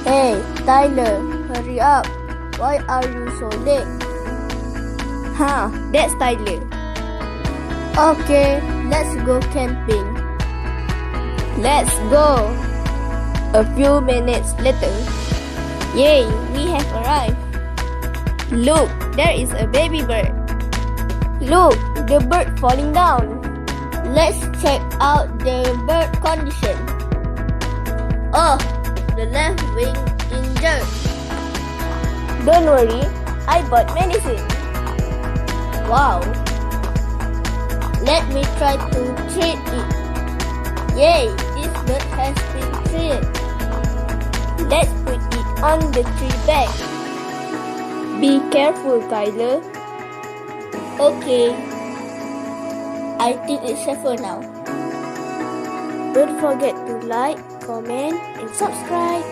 Hey, Tyler, hurry up. Why are you so late? That's Tyler. Okay, let's go camping. Let's go. A few minutes later. Yay, we have arrived. Look, there is a baby bird. Look, the bird falling down. Let's check out the bird condition. Oh, the left wing injured. Don't worry, I bought medicine. Wow. Let me try to treat it. Yay, this bird has been treated. Let's put it on the tree bag. Be careful, Tyler. Okay. I think it's safer now. Don't forget to like, comment, and subscribe.